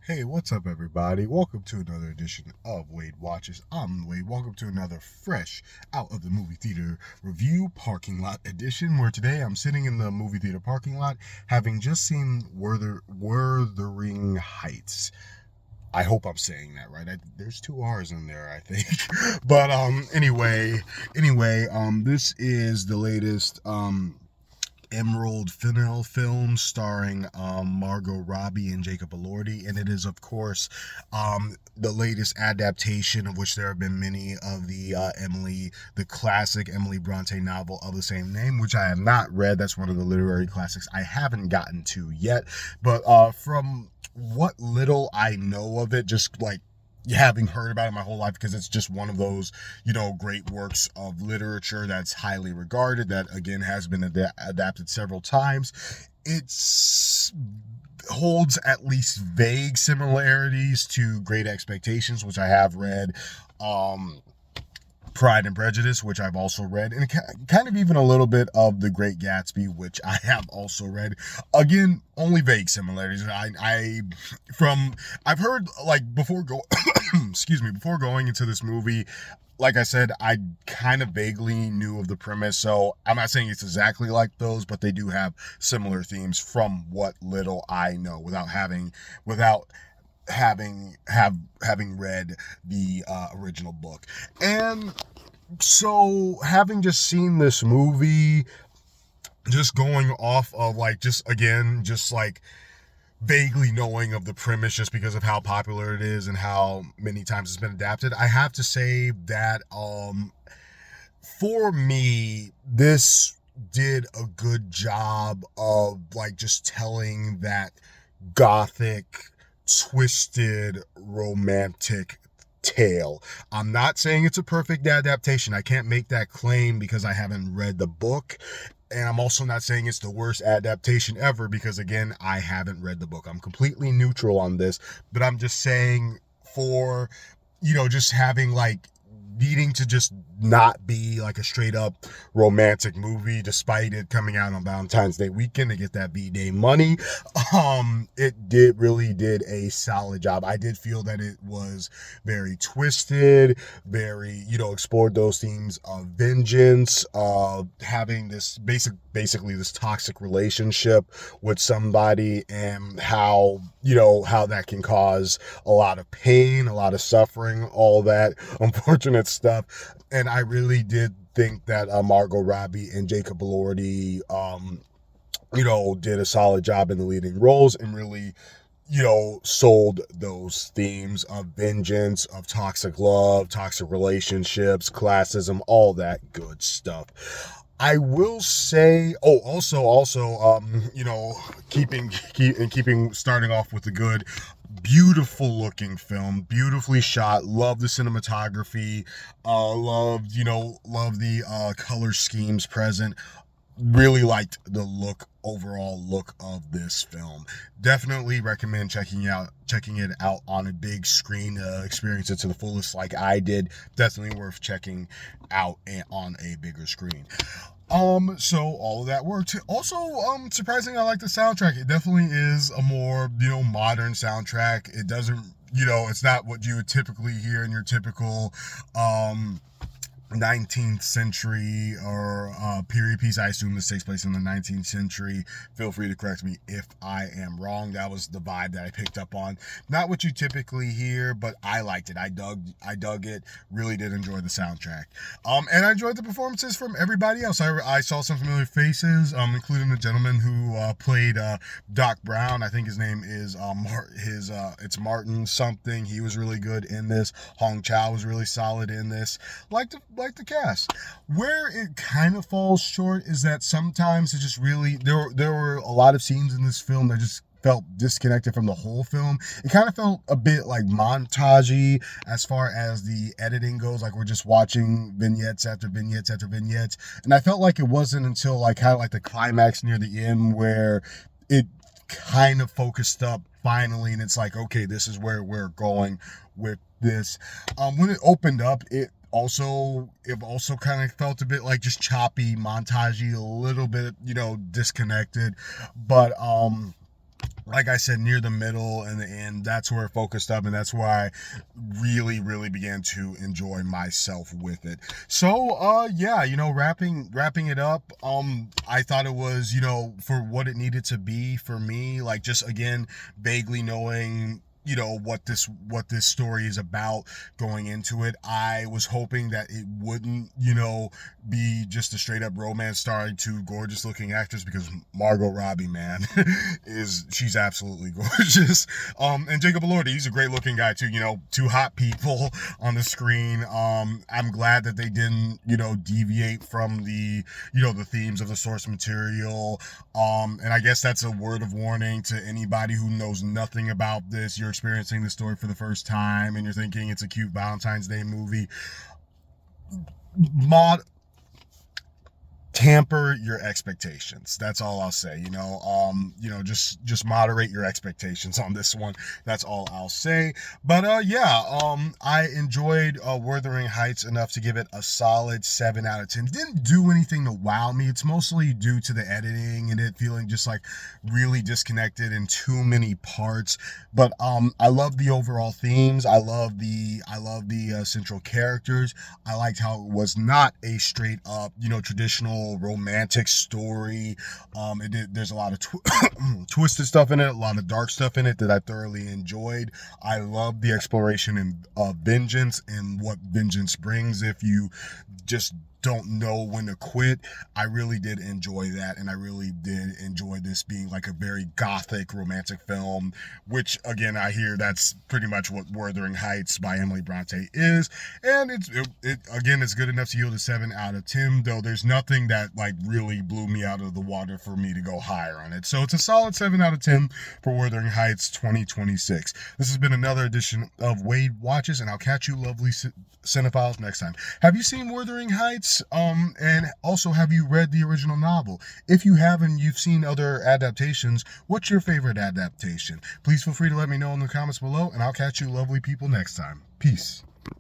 Hey, what's up, everybody? Welcome to another edition of Wade Watches. I'm Wade. Welcome to another fresh out of the movie theater review parking lot edition, where today I'm sitting in the movie theater parking lot having just seen Wurthering Heights. I hope I'm saying that right. There's two R's in there, I think. But this is the latest Emerald Fennell film starring Margot Robbie and Jacob Elordi, and it is, of course, the latest adaptation, of which there have been many, of the classic Emily Bronte novel of the same name, which I have not read. That's one of the literary classics I haven't gotten to yet, but from what little I know of it, just like having heard about it my whole life, because it's just one of those, great works of literature that's highly regarded, that again has been adapted several times. It's holds at least vague similarities to Great Expectations, which I have read, Pride and Prejudice, which I've also read, and kind of even a little bit of The Great Gatsby, which I have also read. Again, only vague similarities. I've heard, like, before going into this movie, like I said, I kind of vaguely knew of the premise, so I'm not saying it's exactly like those, but they do have similar themes from what little I know, without having read the original book. And so, having just seen this movie, just going off of like vaguely knowing of the premise, just because of how popular it is and how many times it's been adapted, I have to say that for me, this did a good job of like just telling that gothic, twisted, romantic tale. I'm not saying it's a perfect adaptation. I can't make that claim because I haven't read the book. And I'm also not saying it's the worst adaptation ever because, again, I haven't read the book. I'm completely neutral on this, but I'm just saying, for, just having like needing to just not be like a straight up romantic movie, despite it coming out on Valentine's Day weekend to get that V-Day money. It really did a solid job. I did feel that it was very twisted, very, explored those themes of vengeance, of having this basically this toxic relationship with somebody, and how that can cause a lot of pain, a lot of suffering, all that unfortunate stuff. And I really did think that Margot Robbie and Jacob Elordi, did a solid job in the leading roles, and really, sold those themes of vengeance, of toxic love, toxic relationships, classism, all that good stuff. I will say, also, keeping starting off with the good, beautiful looking film, beautifully shot. Love the cinematography. Love the color schemes present. Really liked the overall look of this film. Definitely recommend checking it out on a big screen to experience it to the fullest, like I did. Definitely worth checking out on a bigger screen. So all of that worked. Also, surprisingly, I like the soundtrack. It definitely is a more, modern soundtrack. It doesn't, it's not what you would typically hear in your typical, 19th century or period piece. I assume this takes place in the 19th century. Feel free to correct me if I am wrong. That was the vibe that I picked up on. Not what you typically hear, but I liked it. I dug it. Really did enjoy the soundtrack. And I enjoyed the performances from everybody else. I saw some familiar faces, including the gentleman who played Doc Brown. I think his name is it's Martin something. He was really good in this. Hong Chow was really solid in this. Like the cast. Where it kind of falls short is that sometimes it just really, there were a lot of scenes in this film that just felt disconnected from the whole film. It kind of felt a bit like montagey as far as the editing goes, like we're just watching vignettes after vignettes after vignettes. And I felt like it wasn't until like kind of like the climax near the end where it kind of focused up finally, and it's like, okay, this is where we're going with this. When it opened up, it also kind of felt a bit like just choppy, montagey, a little bit, disconnected. But like I said, near the middle and the end, that's where it focused up, and that's why I really began to enjoy myself with it. So yeah, wrapping it up, I thought it was, for what it needed to be for me, like, just again, vaguely knowing, what this story is about going into it. I was hoping that it wouldn't, be just a straight up romance starring two gorgeous looking actors, because Margot Robbie, man, she's absolutely gorgeous. And Jacob Elordi, he's a great looking guy too. Two hot people on the screen. I'm glad that they didn't, deviate from the themes of the source material. And I guess that's a word of warning to anybody who knows nothing about this. You're experiencing this story for the first time and you're thinking it's a cute Valentine's Day movie. Mod Tamper your expectations. That's all I'll say. Just moderate your expectations on this one. That's all I'll say. But yeah, I enjoyed Wuthering Heights enough to give it a solid 7 out of 10. Didn't do anything to wow me. It's mostly due to the editing and it feeling just like really disconnected in too many parts. But I love the overall themes. I love the central characters. I liked how it was not a straight up, traditional romantic story. There's a lot of twisted stuff in it, a lot of dark stuff in it that I thoroughly enjoyed. I love the exploration of vengeance and what vengeance brings if you just don't know when to quit. I really did enjoy that, and I really did enjoy this being like a very gothic romantic film, which again, I hear that's pretty much what Wuthering Heights by Emily Bronte is. And it's good enough to yield a 7 out of 10, though there's nothing that like really blew me out of the water for me to go higher on it. So it's a solid 7 out of 10 for Wuthering Heights 2026. This has been another edition of Wade Watches, and I'll catch you lovely cinephiles next time. Have you seen Wuthering Heights? And also, have you read the original novel? If you haven't, you've seen other adaptations, what's your favorite adaptation? Please feel free to let me know in the comments below, and I'll catch you lovely people next time. Peace.